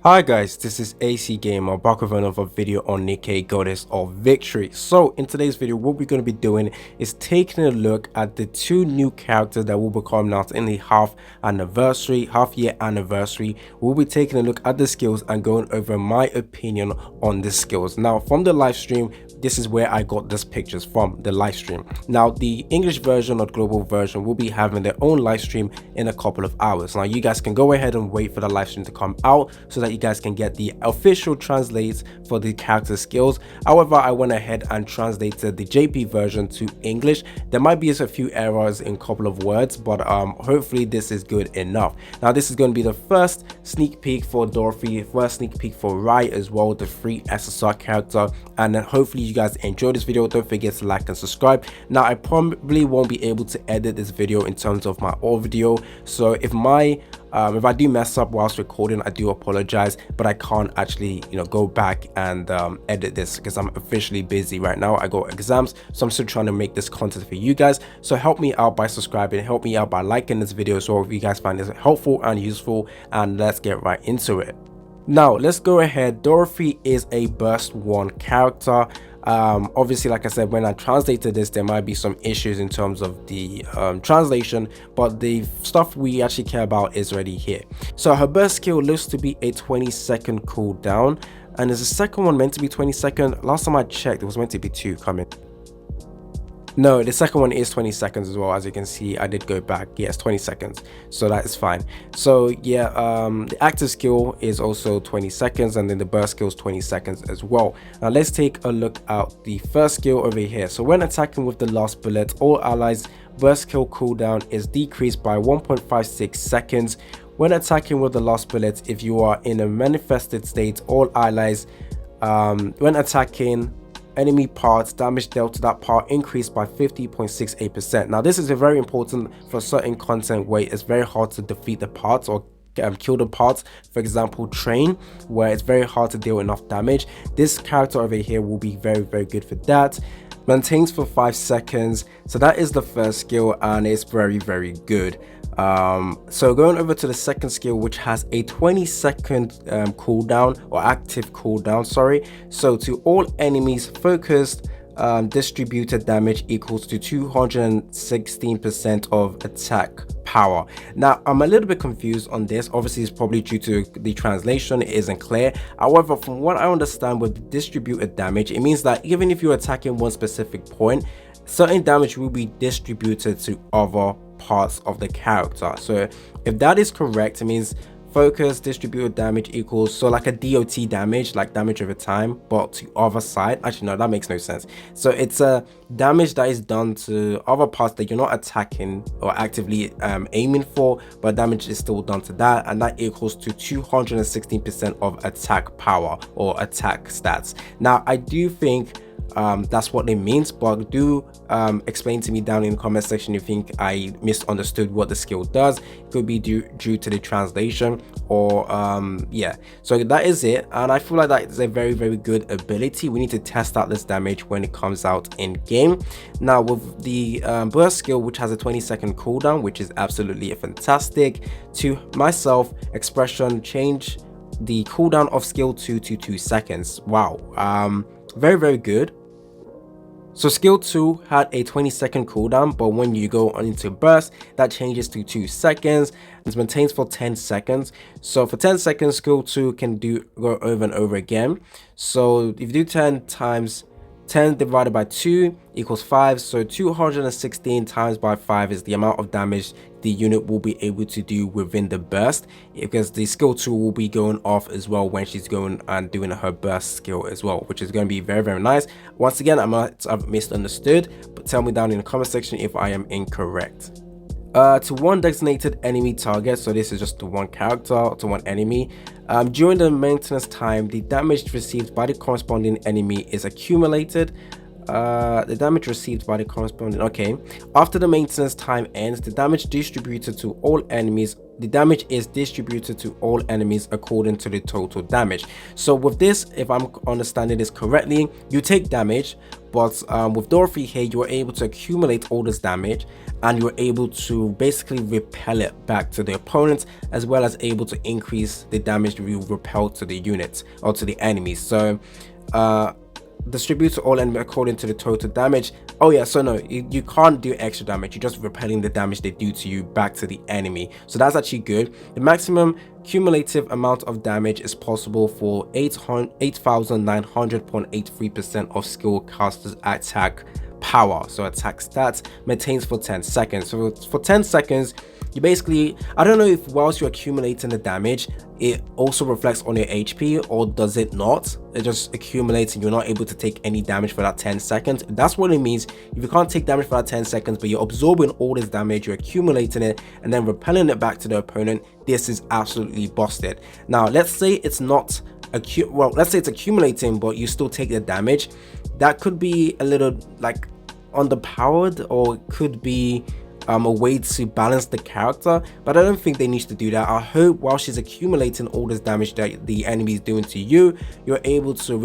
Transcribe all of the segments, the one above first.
Hi guys, this is AC Gamer back with another video on Nikke, Goddess of Victory. So in today's video, what we're going to be doing is taking a look at the two new characters that will be coming out in the half year anniversary. We'll be taking a look at the skills and going over my opinion on the skills. Now from the live stream, this is where I got these pictures from, the live stream. Now the English version or global version will be having their own live stream in a couple of hours. Now you guys can go ahead and wait for the live stream to come out so that you guys can get the official translates for the character skills. However, I went ahead and translated the JP version to English. There might be a few errors in a couple of words, but hopefully this is good enough. Now this is going to be the first sneak peek for Dorothy, first sneak peek for Rai as well, the free SSR character, and then hopefully you guys enjoy this video. Don't forget to like and subscribe. Now I probably won't be able to edit this video in terms of my audio, so if I do mess up whilst recording, I do apologize, but I can't actually go back and edit this because I'm officially busy right now. I got exams, so I'm still trying to make this content for you guys. So help me out by subscribing, help me out by liking this video so if you guys find this helpful and useful, and let's get right into it. Now let's go ahead. Dorothy is a burst 1 character. Obviously, like I said, when I translated this, there might be some issues in terms of the translation, but the stuff we actually care about is already here. So her burst skill looks to be a 20-second cooldown, and is the second one meant to be 20 seconds? Last time I checked, it was meant to be 2 coming. No, the second one is 20 seconds as well. As you can see, I did go back. Yes, 20 seconds, so that is fine. So yeah, the active skill is also 20 seconds, and then the burst skill is 20 seconds as well. Now let's take a look at the first skill over here. So when attacking with the last bullet, all allies burst skill cooldown is decreased by 1.56 seconds. When attacking with the last bullet, if you are in a manifested state, all allies when attacking enemy parts, damage dealt to that part increased by 50.68%. Now this is very important for certain content where it's very hard to defeat the parts or kill the parts. For example, train, where it's very hard to deal enough damage. This character over here will be very good for that. Maintains for 5 seconds. So that is the first skill, and it's very good. So going over to the second skill, which has a 20-second cooldown, or active cooldown, sorry. So to all enemies focused, distributed damage equals to 216% of attack power. Now I'm a little bit confused on this. Obviously it's probably due to the translation, it isn't clear. However, from what I understand with distributed damage, it means that even if you're attacking one specific point, certain damage will be distributed to other parts of the character. So if that is correct, it means focus distributed damage equals, so like a DOT damage, like damage over time, but to other side. Actually no, that makes no sense. So it's a damage that is done to other parts that you're not attacking or actively aiming for, but damage is still done to that, and that equals to 216% of attack power or attack stats. Now I do think that's what it means, but do explain to me down in the comment section if you think I misunderstood what the skill does. It could be due to the translation, or yeah. So that is it, and I feel like that is a very good ability. We need to test out this damage when it comes out in game. Now with the burst skill, which has a 20-second cooldown, which is absolutely fantastic. To myself, expression, change the cooldown of skill 2 to 2 seconds. Wow, very good. So skill 2 had a 20-second cooldown, but when you go on into burst, that changes to 2 seconds and maintains for 10 seconds. So for 10 seconds, skill 2 can go over and over again. So if you do 10 times 10 divided by 2 equals 5, so 216 times by 5 is the amount of damage the unit will be able to do within the burst, because the skill 2 will be going off as well when she's going and doing her burst skill as well, which is going to be very nice. Once again, I might have misunderstood, but tell me down in the comment section if I am incorrect. To one designated enemy target, so this is just to one character, to one enemy. During the maintenance time, the damage received by the corresponding enemy is accumulated. The damage received by the corresponding, okay, after the maintenance time ends, the damage is distributed to all enemies according to the total damage. So with this, if I'm understanding this correctly, you take damage, but with Dorothy here, you're able to accumulate all this damage, and you're able to basically repel it back to the opponent, as well as able to increase the damage you repel to the units or to the enemies. So distribute to all enemies according to the total damage. Oh yeah, so no, you can't do extra damage, you're just repelling the damage they do to you back to the enemy. So that's actually good. The maximum cumulative amount of damage is possible for 8,900.83% of skill casters attack power. So attack stats maintains for 10 seconds. So for 10 seconds, you basically, I don't know if whilst you're accumulating the damage, it also reflects on your HP, or does it not? It just accumulates and you're not able to take any damage for that 10 seconds. That's what it means. If you can't take damage for that 10 seconds, but you're absorbing all this damage, you're accumulating it and then repelling it back to the opponent, this is absolutely busted. Now, let's say it's not let's say it's accumulating, but you still take the damage. That could be a little like underpowered, or it could be a way to balance the character, but I don't think they need to do that. I hope while she's accumulating all this damage that the enemy is doing to you, you're able to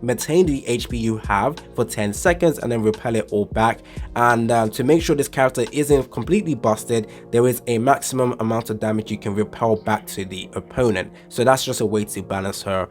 maintain the HP you have for 10 seconds and then repel it all back. And to make sure this character isn't completely busted, there is a maximum amount of damage you can repel back to the opponent. So that's just a way to balance her,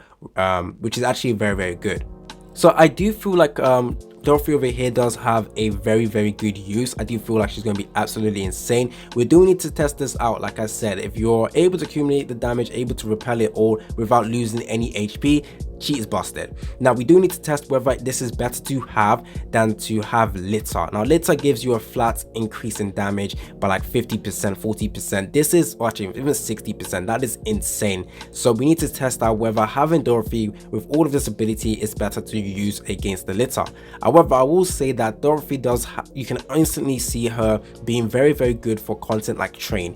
which is actually very, very good. So I do feel like Dorothy over here does have a very, very good use. I do feel like she's going to be absolutely insane. We do need to test this out. Like I said, if you're able to accumulate the damage, able to repel it all without losing any HP, she is busted. Now we do need to test whether this is better to have than to have Litter. Now Litter gives you a flat increase in damage by like 50%, 40%. This is actually even 60%. That is insane. So we need to test out whether having Dorothy with all of this ability is better to use against the Litter. However, I will say that Dorothy does you can instantly see her being very, very good for content like Train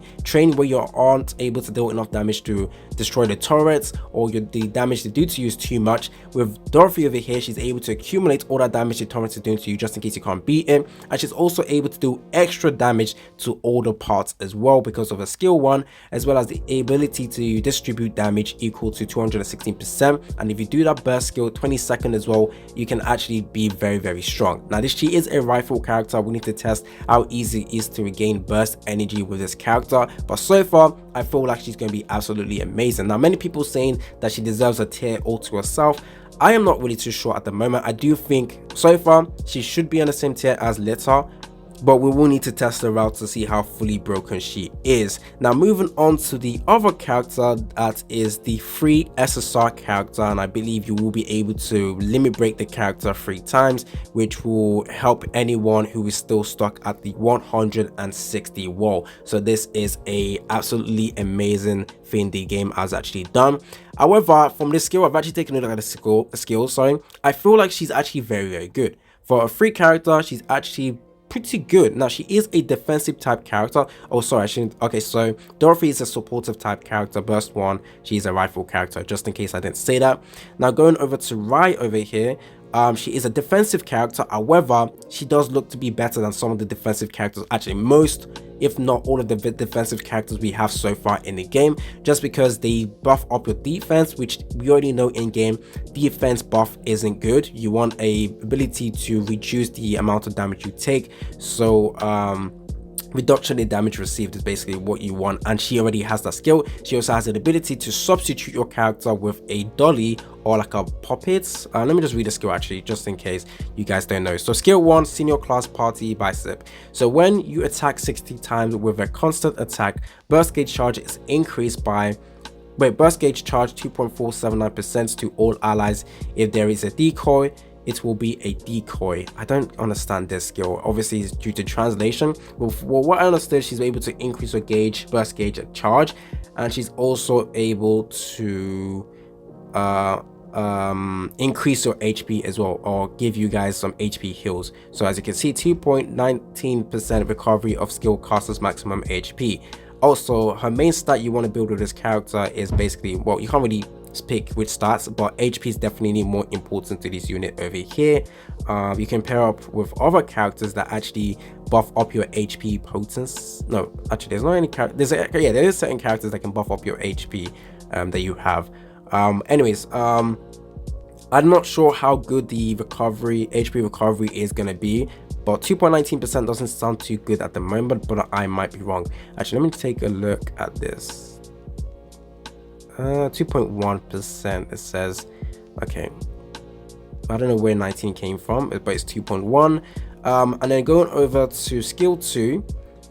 where you aren't able to deal enough damage to destroy the turrets, or the damage they do to you is too much. With Dorothy over here, she's able to accumulate all that damage the turrets are doing to you just in case you can't beat it, and she's also able to do extra damage to all the parts as well because of her skill 1, as well as the ability to distribute damage equal to 216%. And if you do that burst skill 20-second as well, you can actually be very, very strong. Now she is a rifle character. We need to test how easy it is to regain burst energy with this character, but so far I feel like she's going to be absolutely amazing. Now many people saying that she deserves a tier all to herself. I am not really too sure at the moment. I do think so far she should be on the same tier as Litter, but we will need to test her out to see how fully broken she is. Now moving on to the other character, that is the free SSR character, and I believe you will be able to limit break the character 3 times, which will help anyone who is still stuck at the 160 wall. So this is a absolutely amazing thing the game has actually done. However, from this skill, I've actually taken a look at the skill, I feel like she's actually very, very good. For a free character, she's actually pretty good. Now she is a defensive type character. Oh sorry, I shouldn't. Okay, so Dorothy is a supportive type character. Burst 1, she's a rifle character, just in case I didn't say that. Now going over to Rai over here, she is a defensive character. However, she does look to be better than some of the defensive characters, actually most, if not all of the defensive characters we have so far in the game, just because they buff up your defense, which we already know in game defense buff isn't good. You want a ability to reduce the amount of damage you take. So reduction in damage received is basically what you want, and she already has that skill. She also has an ability to substitute your character with a dolly or like a puppet. Let me just read the skill actually, just in case you guys don't know. So skill 1, senior class party bicep. So when you attack 60 times with a constant attack, burst gauge charge is increased by burst gauge charge 2.479% to all allies. If there is a decoy, it will be a decoy. I don't understand this skill. Obviously it's due to translation. Well, what I understood, she's able to increase her burst gauge charge, and she's also able to increase your HP as well, or give you guys some HP heals. So as you can see, 2.19% recovery of skill casters maximum HP. Also, her main stat you want to build with this character is basically, well, you can't really pick which stats, but HP is definitely more important to this unit over here. You can pair up with other characters that actually buff up your HP potency. No, actually, there's not any characters. Yeah, there is certain characters that can buff up your HP that you have. Anyways, I'm not sure how good the HP recovery is gonna be, but 2.19% doesn't sound too good at the moment, but I might be wrong. Actually, let me take a look at this. 2.1% it says. Okay, I don't know where 19 came from, but it's 2.1. And then going over to skill 2,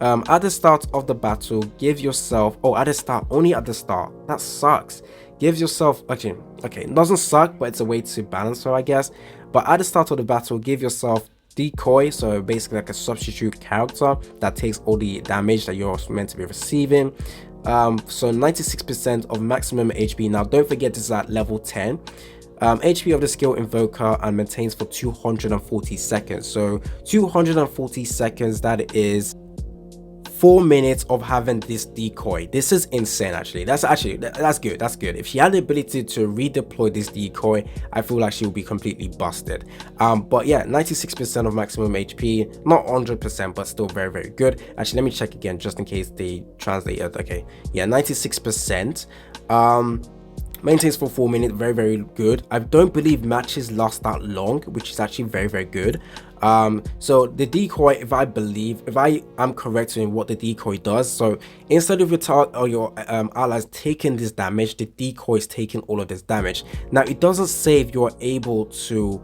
at the start of the battle, give yourself, only at the start, that sucks. Give yourself, actually, okay, it doesn't suck, but it's a way to balance her, I guess. But at the start of the battle, give yourself decoy, so basically like a substitute character that takes all the damage that you're meant to be receiving. So 96% of maximum HP. Now don't forget this is at level 10. HP of the skill invoker and maintains for 240 seconds. So 240 seconds, that is 4 minutes of having this decoy. This is insane. Actually, that's good. That's good. If she had the ability to redeploy this decoy, I feel like she will be completely busted. But yeah, 96% of maximum HP, not 100%, but still very, very good. Actually, let me check again just in case they translated. Okay, yeah, 96%. Maintains for 4 minutes, very, very good. I don't believe matches last that long, which is actually very, very good. So the decoy, if I am correct in what the decoy does, so instead of your target or your allies taking this damage, the decoy is taking all of this damage. Now it doesn't say if you're able to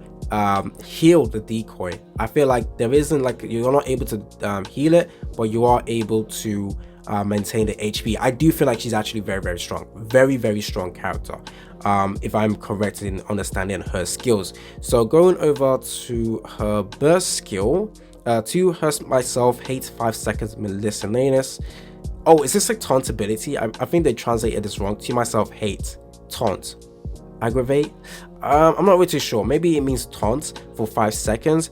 heal the decoy. I feel like there isn't, like, you're not able to heal it, but you are able to maintain the HP. I do feel like she's actually very, very strong, very, very strong character, if I'm correct in understanding her skills. So going over to her burst skill, to her myself, hate 5 seconds miscellaneous. Oh, is this like taunt ability? I think they translated this wrong. To myself, hate, taunt, aggravate. I'm not really too sure. Maybe it means taunt for 5 seconds.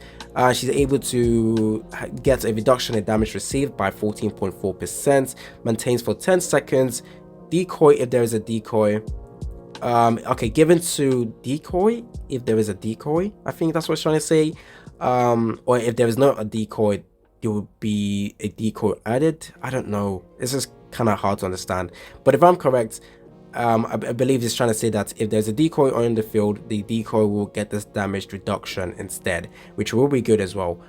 She's able to get a reduction in damage received by 14.4%, maintains for 10 seconds, decoy if there is a decoy. Okay, given to decoy if there is a decoy, I think that's what it's trying to say. Or if there is not a decoy, there would be a decoy added. I don't know, this is kind of hard to understand, but if I'm correct, I believe it's trying to say that if there's a decoy on the field, the decoy will get this damage reduction instead, which will be good as well.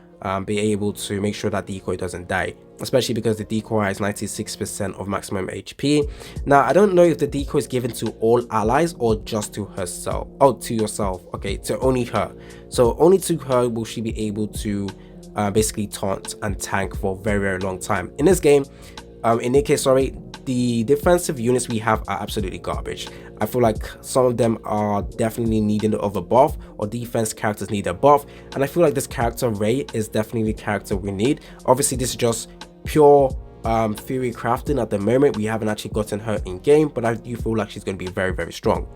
Be able to make sure that decoy doesn't die, especially because the decoy has 96% of maximum HP. Now I don't know if the decoy is given to all allies or just to herself. Oh, to yourself. Okay, to only her. So only to her will she be able to basically taunt and tank for a very, very long time. In this game, in Nikke, sorry, the defensive units we have are absolutely garbage. I feel like some of them are definitely needing of a buff, or defense characters need a buff, and I feel like this character Ray is definitely the character we need. Obviously this is just pure theory crafting at the moment. We haven't actually gotten her in game, but I do feel like she's going to be very, very strong.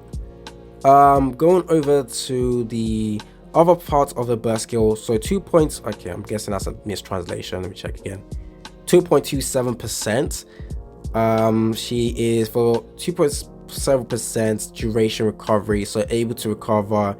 Going over to the other parts of the burst skill, so 2 points. Okay, I'm guessing that's a mistranslation. Let me check again. 2.27%. She is for 2.7% duration recovery, so able to recover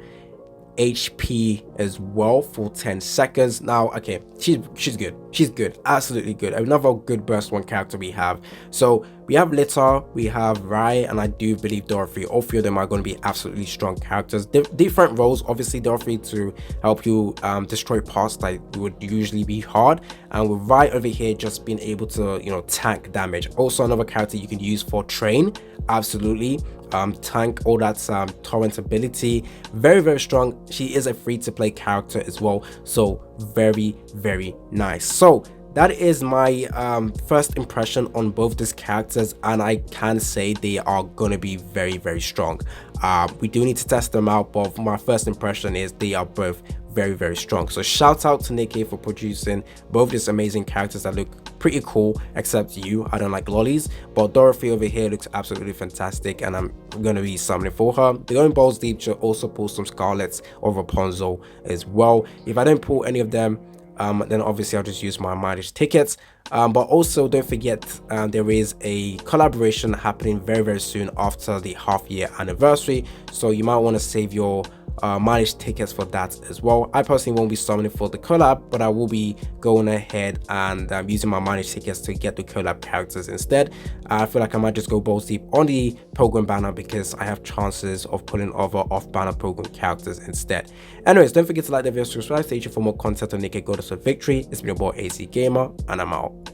HP as well for 10 seconds. Now, okay, she's good, absolutely good. Another good burst one character we have. So we have Lita, we have Rai, and I do believe Dorothy. All three of them are going to be absolutely strong characters. Different roles, obviously. Dorothy to help you destroy parts that would usually be hard, and with Rai over here just being able to, you know, tank damage. Also another character you can use for train, absolutely. Tank all that torrent ability, very, very strong. She is a free to play character as well, so very, very nice. So that is my first impression on both these characters, and I can say they are going to be very, very strong. We do need to test them out, but my first impression is they are both very, very strong. So shout out to Nikke for producing both these amazing characters that look pretty cool, except you, I don't like lollies, but Dorothy over here looks absolutely fantastic, and I'm gonna be summoning for her. The Going Balls Deep should also pull some Scarlets or Rapunzel as well. If I don't pull any of them, Then obviously I'll just use my mileage tickets. But also don't forget, there is a collaboration happening very soon after the half-year anniversary, so you might want to save your mileage tickets for that as well. I personally won't be summoning for the collab, but I will be going ahead and using my mileage tickets to get the collab characters instead. I feel like I might just go balls deep on the program banner because I have chances of pulling over off banner program characters instead. Anyways, don't forget to like the video, subscribe, stay tuned for more content on Nikke Goddess of Victory. It's been your boy AC Gamer, and I'm out.